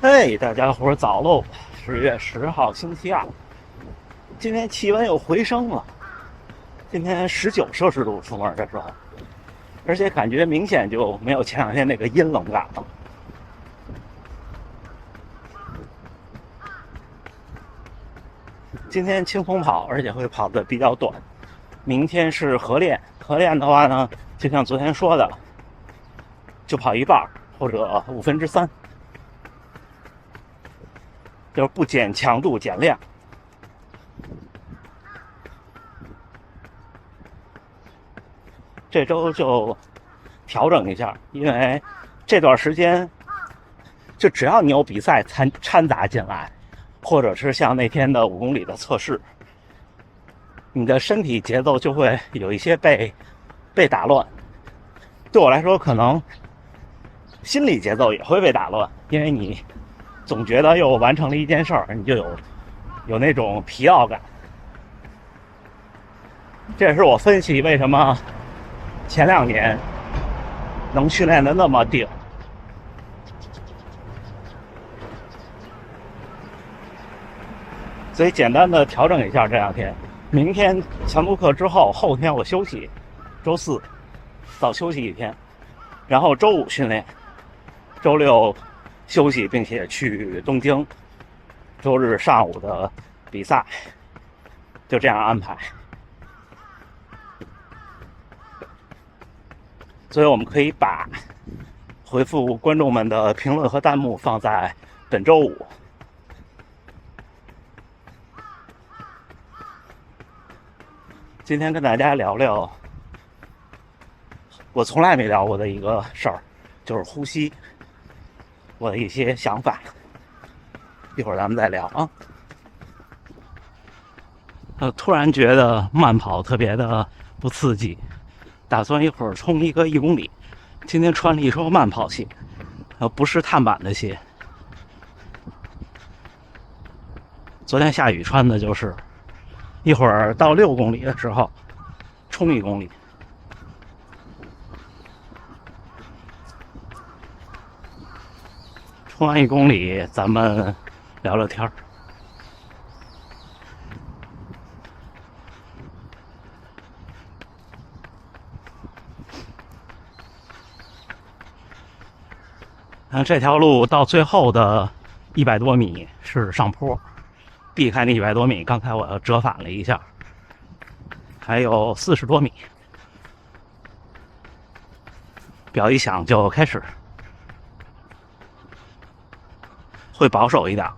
嘿，大家伙儿早喽！10月10号，星期二，今天气温又回升了。今天19摄氏度出门的时候，而且感觉明显就没有前两天那个阴冷感了。今天轻松跑，而且会跑得比较短。明天是合练，合练的话呢，就像昨天说的，就跑一半或者3/5，就是不减强度减量。这周就调整一下，因为这段时间就只要你有比赛掺杂进来，或者是像那天的5公里的测试，你的身体节奏就会有一些被打乱。对我来说，可能心理节奏也会被打乱，因为你总觉得又完成了一件事儿，你就有那种疲劳感。这也是我分析为什么前2年能训练的那么顶。所以简单的调整一下这2天，明天强度课之后，后天我休息，周4早休息1天，然后周5训练，周6休息，并且去东京，周日上午的比赛，就这样安排。所以我们可以把回复观众们的评论和弹幕放在本周5。今天跟大家聊聊我从来没聊过的一个事儿，就是呼吸，我的一些想法。一会儿咱们再聊啊。突然觉得慢跑特别的不刺激，打算一会儿冲一个1公里。今天穿了一双慢跑鞋，不是碳板的鞋。昨天下雨穿的就是。一会儿到6公里的时候，冲1公里。冲完1公里，咱们聊聊天儿。这条路到最后的100多米是上坡，避开那100多米，刚才我折返了一下，还有40多米，表一响就开始，会保守一点。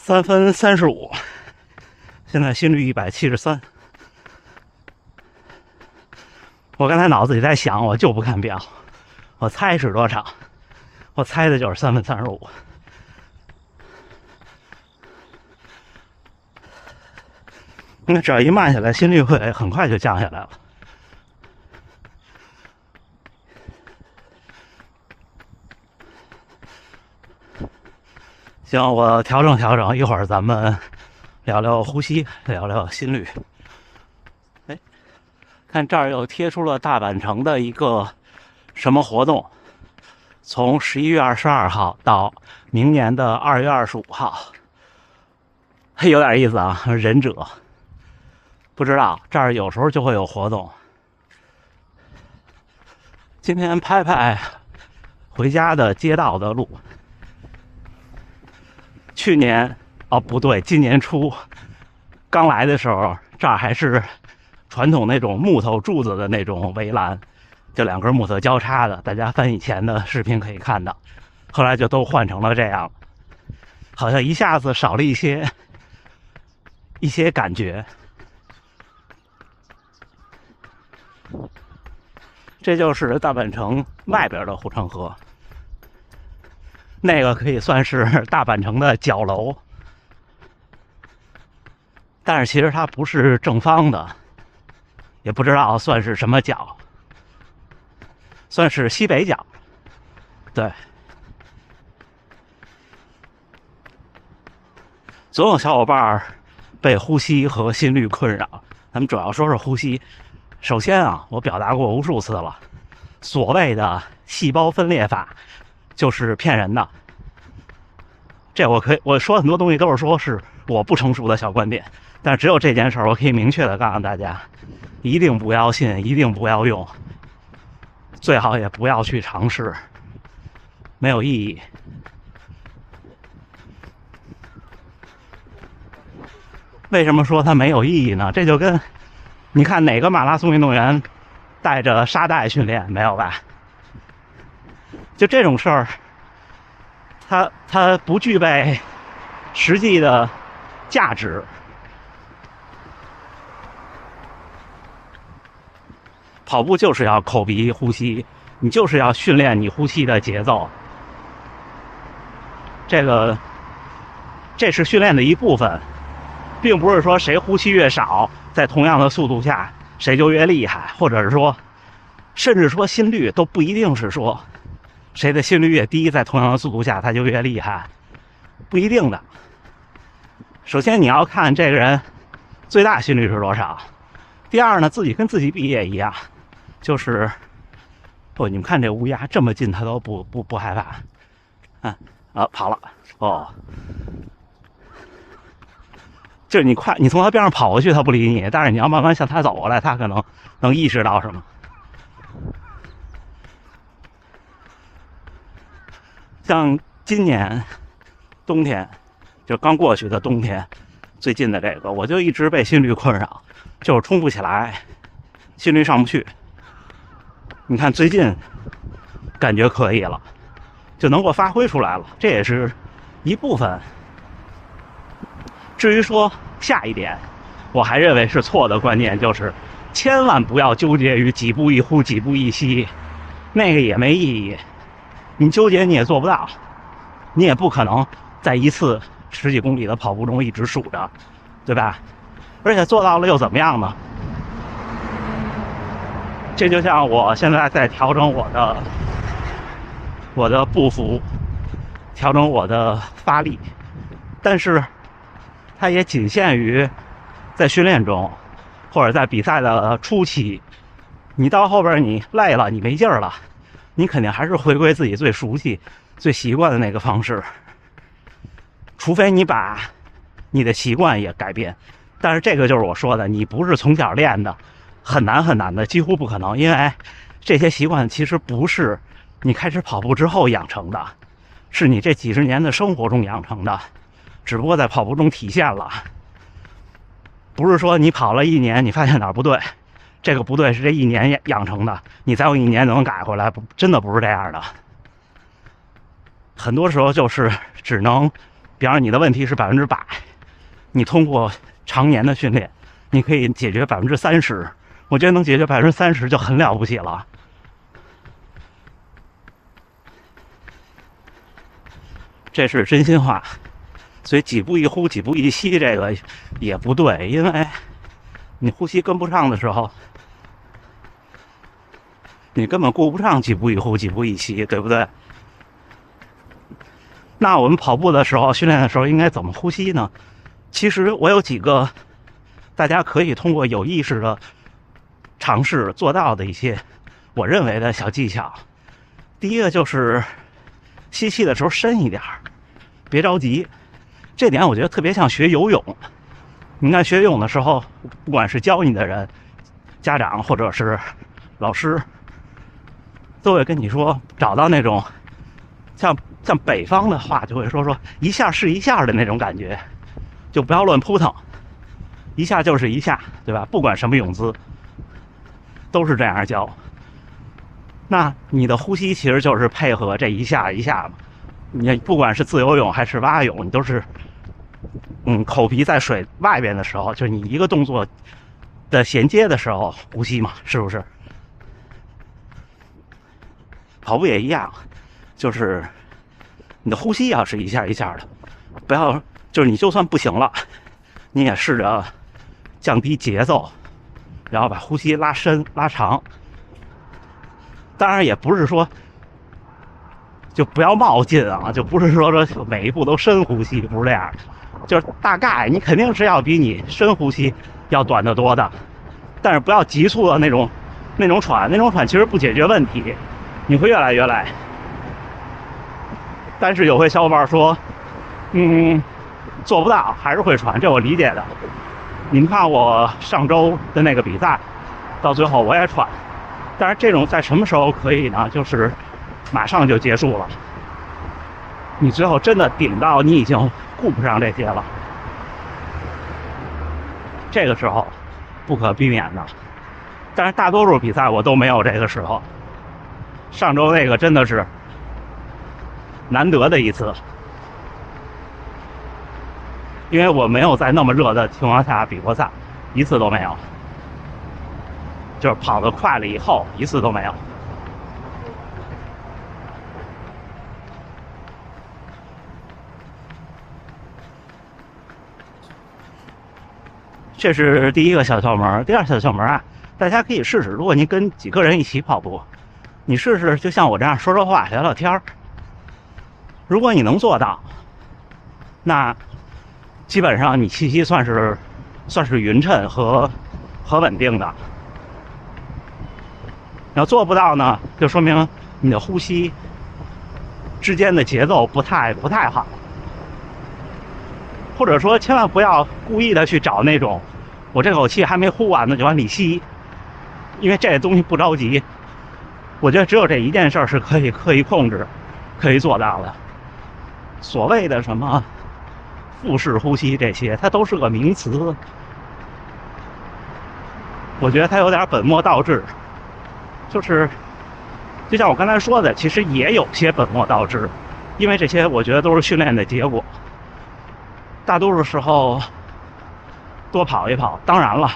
3分35，现在心率173。我刚才脑子里在想，我就不看表，我猜是多少？我猜的就是3分35。那只要一慢下来，心率会很快就降下来了。行，我调整调整，一会儿咱们聊聊呼吸，聊聊心率。哎，看这儿又贴出了大阪城的一个什么活动，从11月22号到明年的2月25号，有点意思啊。忍者不知道这儿有时候就会有活动。今天拍拍回家的街道的路。去年不对，今年初刚来的时候，这儿还是传统那种木头柱子的那种围栏，就2根木头交叉的，大家翻以前的视频可以看到。后来就都换成了这样，好像一下子少了一些感觉。这就是大阪城外边的护城河。那个可以算是大阪城的角楼，但是其实它不是正方的，也不知道算是什么角，算是西北角。对，总有小伙伴被呼吸和心率困扰，咱们主要说说呼吸。首先啊，我表达过无数次了，所谓的细胞分裂法就是骗人的。这我说很多东西都是说是我不成熟的小观点，但是只有这件事儿我可以明确的告诉大家，一定不要信，一定不要用，最好也不要去尝试，没有意义。为什么说它没有意义呢？这就跟你看哪个马拉松运动员带着沙袋训练，没有吧？就这种事儿，它不具备实际的价值。跑步就是要口鼻呼吸，你就是要训练你呼吸的节奏。这是训练的一部分，并不是说谁呼吸越少，在同样的速度下谁就越厉害，或者是说，甚至说心率都不一定是说谁的心率越低，在同样的速度下他就越厉害，不一定的。首先你要看这个人最大心率是多少，第二呢，自己跟自己比也一样，就是你们看这乌鸦这么近他都不害怕，跑了就是你从他边上跑过去他不理你，但是你要慢慢向他走过来，他可能能意识到什么。像今年冬天，就刚过去的冬天，最近的这个，我就一直被心率困扰，就是冲不起来，心率上不去。你看最近感觉可以了，就能够发挥出来了，这也是一部分。至于说下一点，我还认为是错的观念，就是千万不要纠结于几步一呼几步一吸，那个也没意义。你纠结你也做不到，你也不可能在一次10几公里的跑步中一直数着，对吧？而且做到了又怎么样呢？这就像我现在在调整我的步幅，调整我的发力，但是它也仅限于在训练中，或者在比赛的初期。你到后边你累了，你没劲儿了，你肯定还是回归自己最熟悉、最习惯的那个方式，除非你把你的习惯也改变。但是这个就是我说的，你不是从小练的，很难很难的，几乎不可能，因为这些习惯其实不是你开始跑步之后养成的，是你这几十年的生活中养成的，只不过在跑步中体现了。不是说你跑了1年，你发现哪儿不对，这个不对是这1年养成的，你再用1年能改回来，真的不是这样的。很多时候就是只能比方说你的问题是100%，你通过常年的训练，你可以解决30%，我觉得能解决30%就很了不起了。这是真心话。所以几步一呼几步一吸这个也不对，因为你呼吸跟不上的时候，你根本顾不上几步一呼几步一吸，对不对？那我们跑步的时候训练的时候应该怎么呼吸呢？其实我有几个大家可以通过有意识的尝试做到的一些我认为的小技巧。第一个就是吸气的时候深一点，别着急。这点我觉得特别像学游泳。你看学游泳的时候，不管是教你的人、家长或者是老师，都会跟你说，找到那种像北方的话就会说一下是一下的那种感觉，就不要乱扑腾，一下就是一下，对吧？不管什么泳姿都是这样教。那你的呼吸其实就是配合这一下一下嘛。你不管是自由泳还是蛙泳，你都是口皮在水外边的时候，就是你一个动作的衔接的时候呼吸嘛，是不是？跑步也一样，就是你的呼吸要是一下一下的，不要就是你就算不行了，你也试着降低节奏，然后把呼吸拉深拉长。当然也不是说就不要冒进啊，就不是说每一步都深呼吸，不是这样，就是大概你肯定是要比你深呼吸要短得多的，但是不要急促的那种喘，那种喘其实不解决问题，你会越来越累。但是有位小伙伴说，做不到还是会喘，这我理解的。你们看我上周的那个比赛，到最后我也喘，但是这种在什么时候可以呢？就是马上就结束了，你最后真的顶到你已经顾不上这些了，这个时候不可避免的。但是大多数比赛我都没有这个时候，上周那个真的是难得的一次，因为我没有在那么热的情况下比过赛，一次都没有，就是跑得快了以后一次都没有。这是第一个小窍门。第二小窍门啊，大家可以试试，如果你跟几个人一起跑步，你试试就像我这样说说话聊聊天儿。如果你能做到，那基本上你气息算是匀称和稳定的。要做不到呢，就说明你的呼吸之间的节奏不太好，或者说千万不要故意的去找那种我这口气还没呼完呢就往里吸，因为这东西不着急。我觉得只有这一件事是可以刻意控制可以做到的。所谓的什么腹式呼吸这些，它都是个名词，我觉得它有点本末倒置。就像我刚才说的，其实也有些本末倒置，因为这些我觉得都是训练的结果。大多数时候多跑一跑。当然了，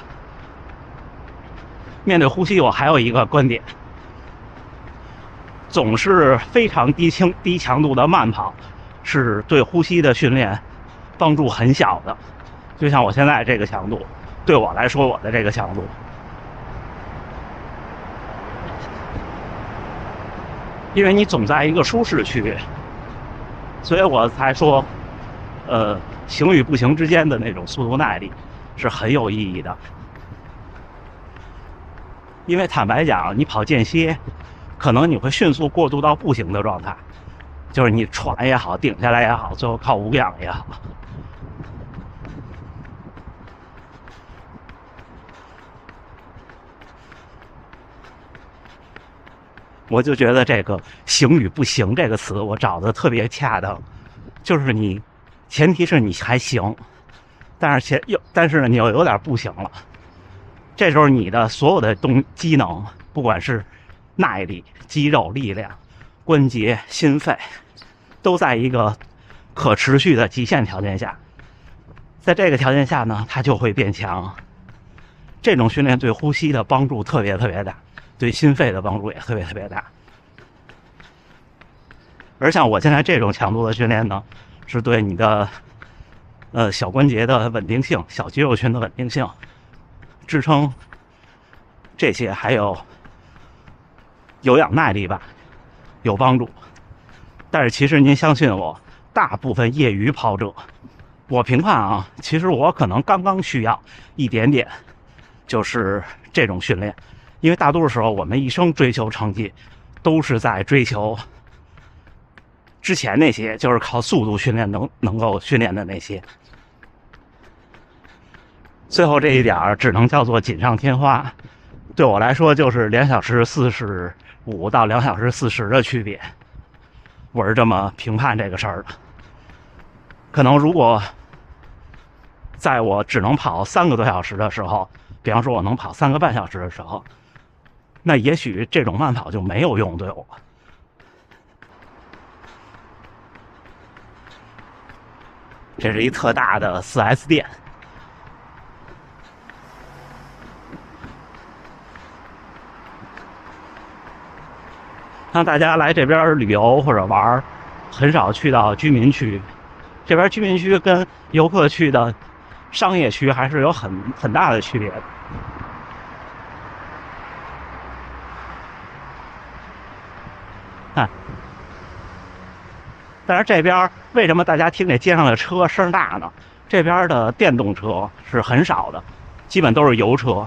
面对呼吸我还有一个观点，总是非常低强度的慢跑是对呼吸的训练帮助很小的。就像我现在这个强度，对我来说，我的这个强度，因为你总在一个舒适区，所以我才说行与不行之间的那种速度耐力是很有意义的。因为坦白讲，你跑间歇可能你会迅速过渡到步行的状态，就是你喘也好，顶下来也好，最后靠无氧也好。我就觉得这个行与不行这个词我找的特别恰当，就是你前提是你还行，但是呢你又有点不行了，这时候你的所有的机能，不管是耐力、肌肉力量、关节、心肺，都在一个可持续的极限条件下，在这个条件下呢，它就会变强。这种训练对呼吸的帮助特别大，对心肺的帮助也特别大。而像我现在这种强度的训练呢，是对你的小关节的稳定性、小肌肉群的稳定性、支撑这些，还有有氧耐力吧，有帮助。但是其实您相信我，大部分业余跑者，我评判啊，其实我可能刚刚需要一点点，就是这种训练，因为大多数时候我们一生追求成绩，都是在追求之前那些，就是靠速度训练能够训练的那些。最后这一点只能叫做锦上添花，对我来说就是2小时45到2小时40的区别，我是这么评判这个事儿的。可能如果在我只能跑3个多小时的时候，比方说我能跑3个半小时的时候，那也许这种慢跑就没有用对我。这是一特大的4S 店，让大家来这边旅游或者玩，很少去到居民区。这边居民区跟游客去的商业区还是有很大的区别的。看，但是这边为什么大家听这街上的车声大呢？这边的电动车是很少的，基本都是油车。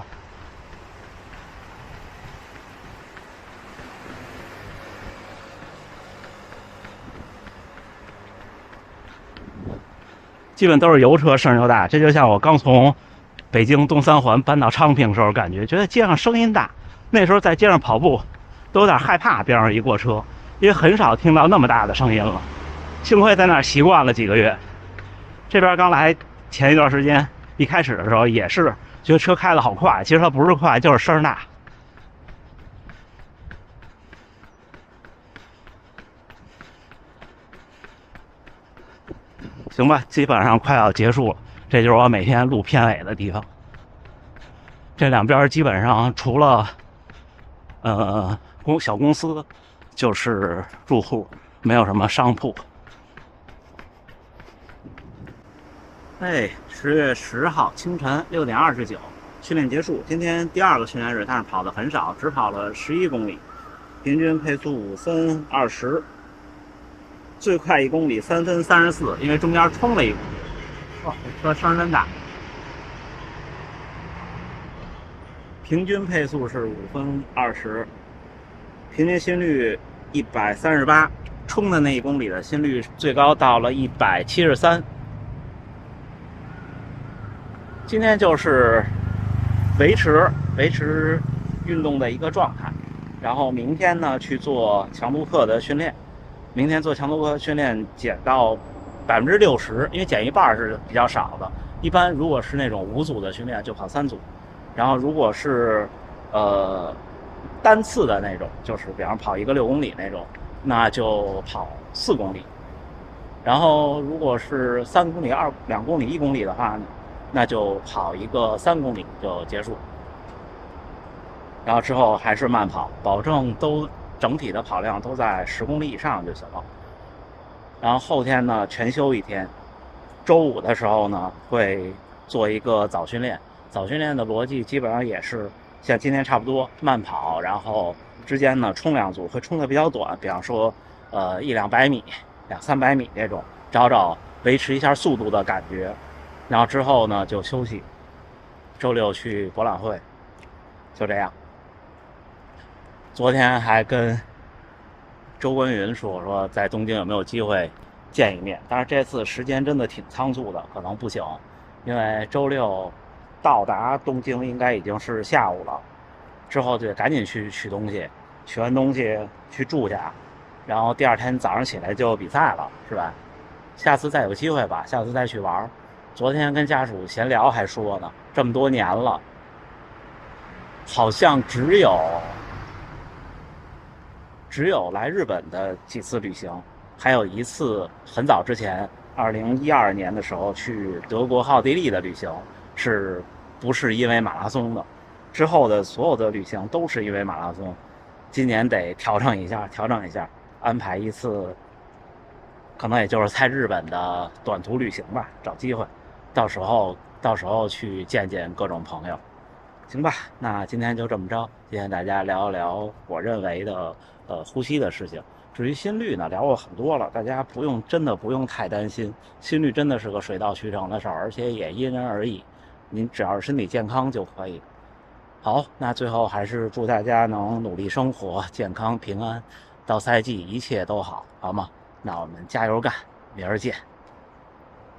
基本都是油车，声又大。这就像我刚从北京东三环搬到昌平的时候，感觉得街上声音大。那时候在街上跑步都有点害怕边上一过车，因为很少听到那么大的声音了。幸亏在那儿习惯了几个月。这边刚来前一段时间，一开始的时候也是觉得车开得好快，其实它不是快，就是声大。行吧，基本上快要结束了。这就是我每天录片尾的地方。这两边基本上除了小公司，就是住户，没有什么商铺。10月10号清晨6点29，训练结束。今天第2个训练日，但是跑的很少，只跑了11公里，平均配速5分20。最快1公里3分34，因为中间冲了1公里。哇，这车声真大。平均配速是5分20，平均心率138，冲的那1公里的心率最高到了173。今天就是维持运动的一个状态，然后明天呢去做强度课的训练。明天做强度课训练减到60%，因为减一半是比较少的。一般如果是那种5组的训练就跑3组，然后如果是单次的那种，就是比方跑一个6公里那种，那就跑4公里。然后如果是3公里、2公里、1公里的话，那就跑一个3公里就结束。然后之后还是慢跑，保证整体的跑量都在10公里以上就行了。然后后天呢全休1天，周5的时候呢会做一个早训练。早训练的逻辑基本上也是像今天差不多慢跑，然后之间呢冲2组，会冲的比较短，比方说100-200米、200-300米这种，找维持一下速度的感觉。然后之后呢就休息，周6去博览会，就这样。昨天还跟周关云说在东京有没有机会见一面，但是这次时间真的挺仓促的，可能不行，因为周6到达东京应该已经是下午了，之后就得赶紧去取东西，取完东西去住下，然后第2天早上起来就比赛了，是吧？下次再有机会吧，下次再去玩。昨天跟家属闲聊还说呢，这么多年了，好像只有来日本的几次旅行，还有一次很早之前，2012年的时候去德国、奥地利的旅行，是不是因为马拉松的？之后的所有的旅行都是因为马拉松。今年得调整一下，安排一次，可能也就是在日本的短途旅行吧，找机会，到时候去见见各种朋友，行吧？那今天就这么着，今天大家聊一聊我认为的呼吸的事情。至于心率呢，聊过很多了，大家真的不用太担心，心率真的是个水到渠成的事儿，而且也因人而异，您只要是身体健康就可以。好，那最后还是祝大家能努力生活，健康平安，到赛季一切都好，好吗？那我们加油干，明儿见。